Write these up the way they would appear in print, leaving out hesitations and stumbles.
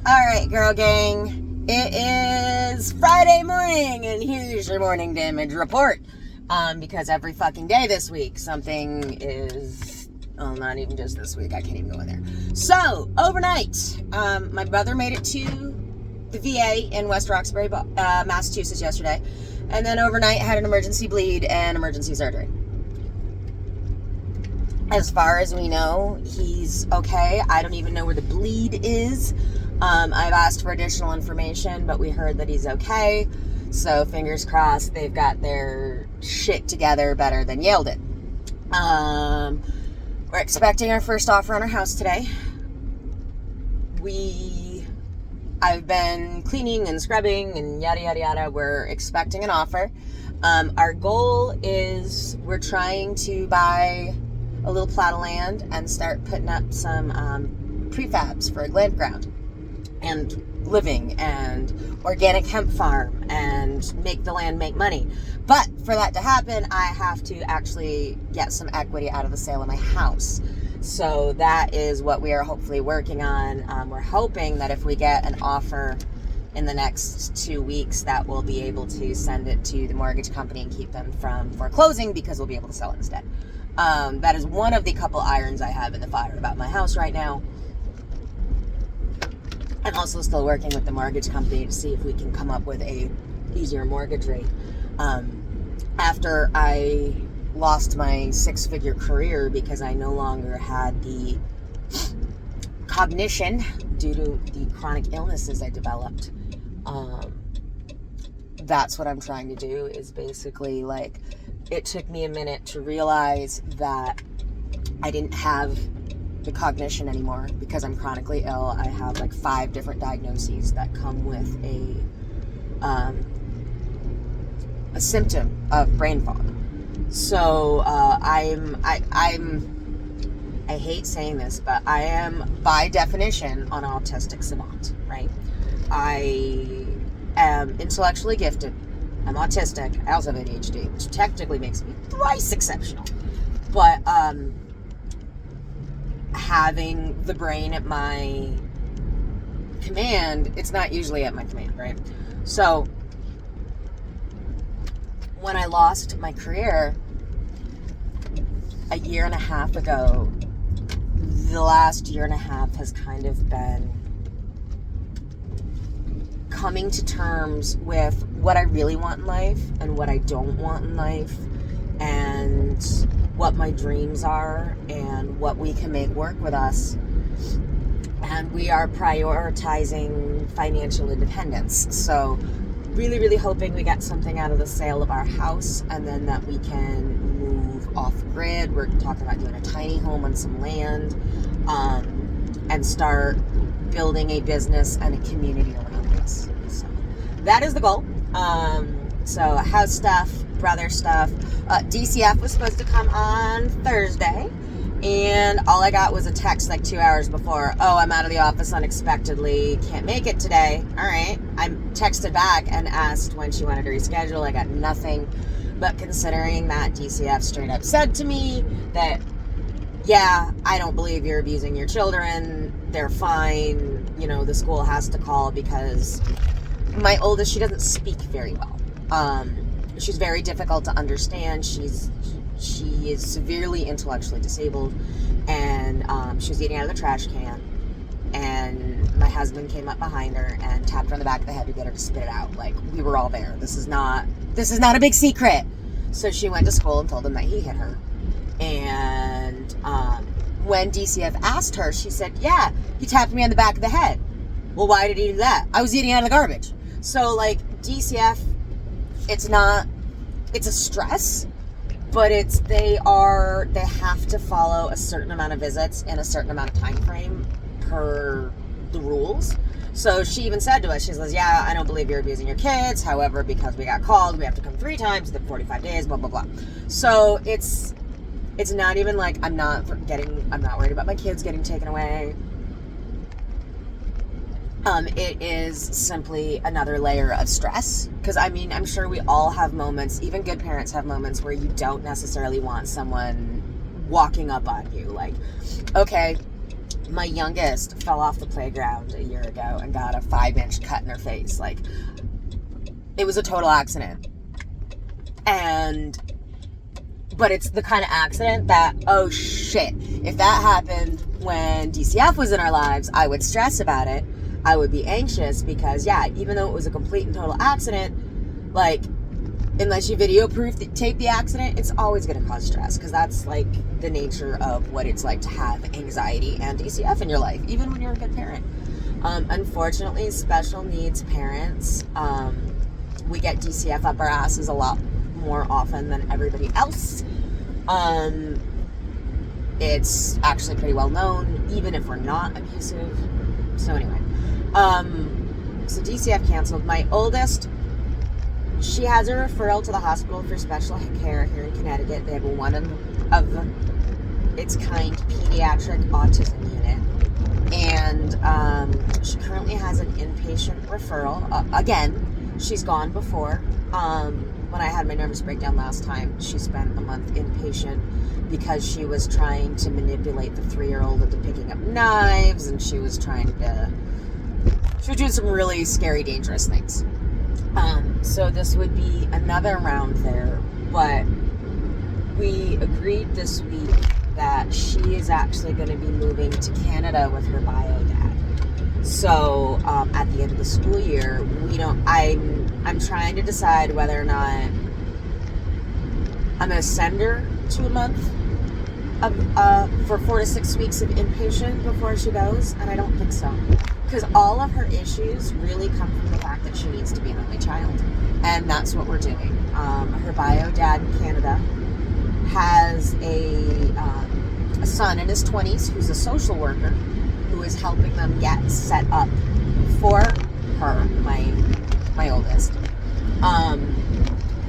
Alright, girl gang. It is Friday morning, and here's your morning damage report. Because every fucking day this week, something is... Oh, not even just this week. I can't even go in there. So, overnight, my brother made it to the VA in West Roxbury, Massachusetts yesterday. And then overnight had an emergency bleed and emergency surgery. As far as we know, he's okay. I don't even know where the bleed is. I've asked for additional information, but we heard that he's okay. So fingers crossed they've got their shit together better than Yale did. We're expecting our first offer on our house today. I've been cleaning and scrubbing and yada yada yada. We're expecting an offer. Our goal is we're trying to buy a little plot of land and start putting up some prefabs for a land ground and living and organic hemp farm and make the land make money. But for that to happen, I have to actually get some equity out of the sale of my house. So that is what we are hopefully working on. We're hoping that if we get an offer in the next 2 weeks, that we'll be able to send it to the mortgage company and keep them from foreclosing, because we'll be able to sell it instead. That is one of the couple irons I have in the fire about my house right now. I'm also still working with the mortgage company to see if we can come up with a easier mortgage rate. After I lost my 6-figure career because I no longer had the cognition due to the chronic illnesses I developed, that's what I'm trying to do, is basically, like, it took me a minute to realize that I didn't have the cognition anymore because I'm chronically ill. I have like 5 different diagnoses that come with a symptom of brain fog. So I hate saying this, but I am by definition an autistic savant, right? I am intellectually gifted. I'm autistic. I also have ADHD, which technically makes me thrice exceptional. But having the brain at my command, it's not usually at my command, right? So when I lost my career a year and a half ago, the last year and a half has kind of been coming to terms with what I really want in life and what I don't want in life, and what my dreams are and what we can make work with us. And we are prioritizing financial independence. So really, really hoping we get something out of the sale of our house, and then that we can move off grid. We're talking about doing a tiny home on some land, and start building a business and a community around us. So that is the goal. So house stuff, brother stuff. DCF was supposed to come on Thursday, and all I got was a text like 2 hours before. Oh, I'm out of the office unexpectedly, can't make it today. All right. I texted back and asked when she wanted to reschedule. I got nothing. But considering that DCF straight up said to me that, yeah, I don't believe you're abusing your children, they're fine, the school has to call, because my oldest, she doesn't speak very well. She's very difficult to understand. She is severely intellectually disabled, and she was eating out of the trash can, and my husband came up behind her and tapped her on the back of the head to get her to spit it out. Like, we were all there. This is not a big secret. So she went to school and told him that he hit her. And when DCF asked her, she said, yeah, he tapped me on the back of the head. Well, why did he do that? I was eating out of the garbage. So, like, DCF, it's a stress, but they have to follow a certain amount of visits in a certain amount of time frame per the rules. So she even said to us, she says, yeah, I don't believe you're abusing your kids. However, because we got called, we have to come 3 times within 45 days, blah, blah, blah. So it's not even like I'm not worried about my kids getting taken away. It is simply another layer of stress. Because, I'm sure we all have moments, even good parents have moments where you don't necessarily want someone walking up on you. Like, okay, My youngest fell off the playground a year ago and got a 5-inch cut in her face. Like, it was a total accident. But it's the kind of accident that, oh shit, if that happened when DCF was in our lives, I would stress about it. I would be anxious because, yeah, even though it was a complete and total accident, like, unless you video tape the accident, it's always going to cause stress, because that's like the nature of what it's like to have anxiety and DCF in your life, even when you're a good parent. Unfortunately, special needs parents, we get DCF up our asses a lot more often than everybody else. It's actually pretty well known, even if we're not abusive. So anyway, so DCF canceled. My oldest, she has a referral to the hospital for special care here in Connecticut. They have a one of its kind pediatric autism unit. And she currently has an inpatient referral. Again, she's gone before. When I had my nervous breakdown last time, she spent a month inpatient because she was trying to manipulate the 3-year-old into picking up knives, and she was doing some really scary, dangerous things. So this would be another round there, but we agreed this week that she is actually going to be moving to Canada with her bio dad. So at the end of the school year, I'm trying to decide whether or not I'm going to send her to a month for 4 to 6 weeks of inpatient before she goes, and I don't think so. Because all of her issues really come from the fact that she needs to be an only child. And that's what we're doing. Her bio dad in Canada has a son in his 20s who's a social worker who is helping them get set up for her, my oldest.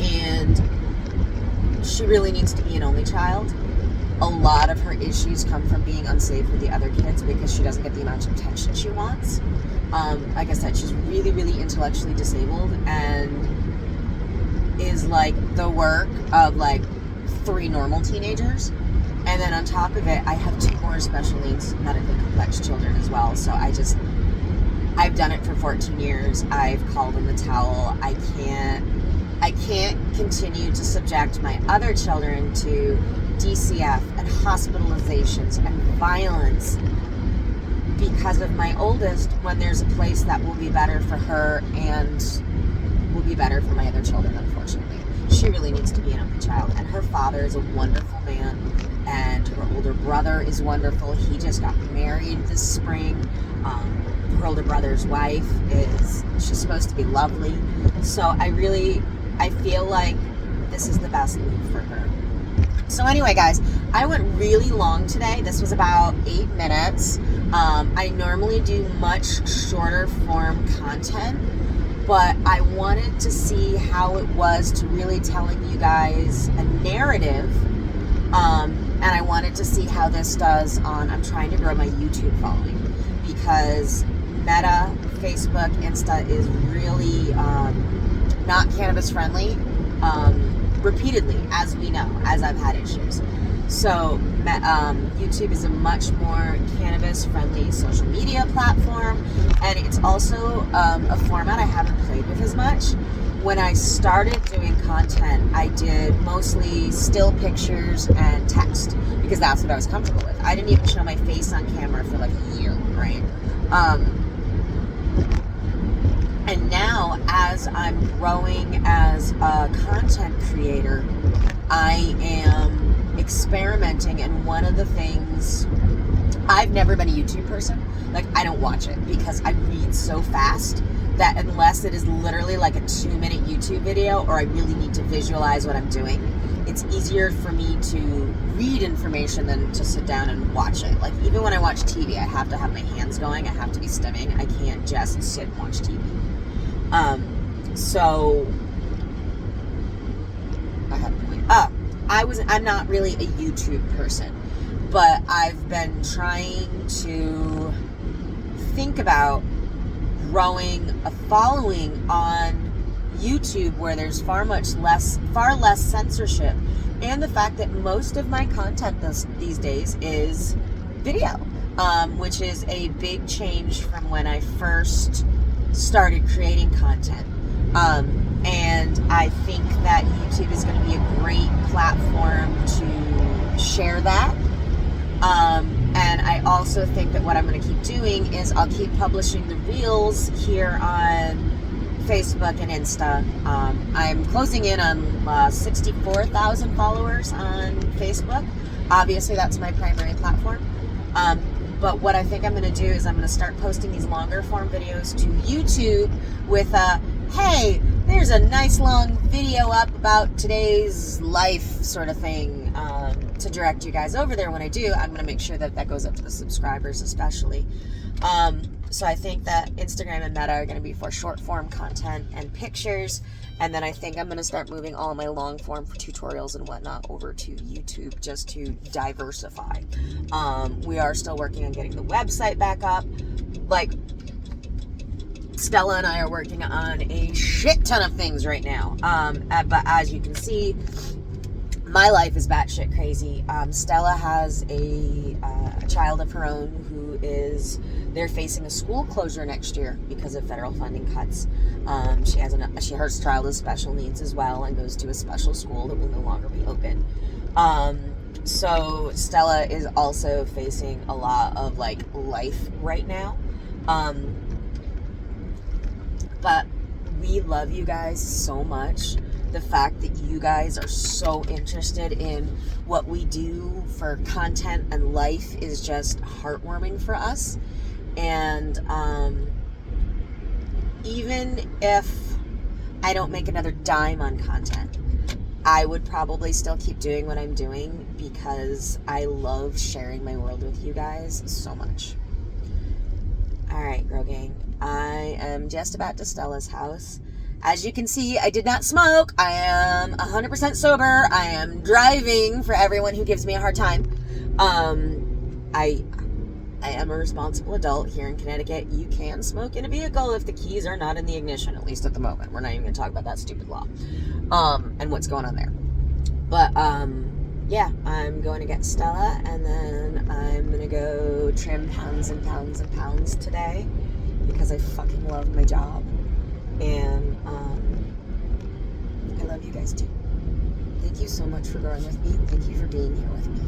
And she really needs to be an only child. A lot of her issues come from being unsafe with the other kids because she doesn't get the amount of attention she wants. Like I said, she's really, really intellectually disabled and is like the work of like 3 normal teenagers. And then on top of it, I have 2 more special needs medically complex children as well. So I've done it for 14 years. I've called in the towel. I can't continue to subject my other children to DCF and hospitalizations and violence because of my oldest, when there's a place that will be better for her and will be better for my other children. Unfortunately, she really needs to be an only child, and her father is a wonderful man, and her older brother is wonderful. He just got married this spring. Her older brother's wife she's supposed to be lovely. So I feel like this is the best move for her. So anyway, guys, I went really long today. This was about 8 minutes. I normally do much shorter form content, but I wanted to see how it was to really telling you guys a narrative. And I wanted to see how this does I'm trying to grow my YouTube following, because Meta, Facebook, Insta is really not cannabis friendly. Repeatedly, as we know, as I've had issues. So YouTube is a much more cannabis-friendly social media platform, and it's also a format I haven't played with as much. When I started doing content, I did mostly still pictures and text, because that's what I was comfortable with. I didn't even show my face on camera for like a year, right? And now, as I'm growing as a content creator, I am experimenting. And one of the things, I've never been a YouTube person. Like, I don't watch it because I read so fast that unless it is literally like a 2-minute YouTube video, or I really need to visualize what I'm doing, it's easier for me to read information than to sit down and watch it. Like, even when I watch TV, I have to have my hands going. I have to be stimming. I can't just sit and watch TV. So I had a point. I'm not really a YouTube person, but I've been trying to think about growing a following on YouTube where there's far less censorship, and the fact that most of my content these days is video. which is a big change from when I first started creating content. And I think that YouTube is going to be a great platform to share that. And I also think that what I'm going to keep doing is I'll keep publishing the reels here on Facebook and Insta. I'm closing in on 64,000 followers on Facebook. Obviously, that's my primary platform. But what I think I'm going to do is I'm going to start posting these longer form videos to YouTube with a, hey, there's a nice long video up about today's life sort of thing, to direct you guys over there. When I do, I'm going to make sure that that goes up to the subscribers especially. So I think that Instagram and Meta are going to be for short form content and pictures. And then I think I'm going to start moving all my long form tutorials and whatnot over to YouTube just to diversify. We are still working on getting the website back up. Like, Stella and I are working on a shit ton of things right now. But as you can see, my life is batshit crazy. Stella has a child of her own who is, they're facing a school closure next year because of federal funding cuts. Her child has special needs as well and goes to a special school that will no longer be open. So Stella is also facing a lot of like life right now. But we love you guys so much. The fact that you guys are so interested in what we do for content and life is just heartwarming for us. And even if I don't make another dime on content, I would probably still keep doing what I'm doing because I love sharing my world with you guys so much. All right, Grow Gang. I am just about to Stella's house. As you can see, I did not smoke. I am 100% sober. I am driving for everyone who gives me a hard time. I am a responsible adult here in Connecticut. You can smoke in a vehicle if the keys are not in the ignition, at least at the moment. We're not even going to talk about that stupid law and what's going on there. But yeah, I'm going to get Stella, and then I'm going to go trim pounds and pounds and pounds today because I fucking love my job. And I love you guys too. Thank you so much for growing with me. Thank you for being here with me.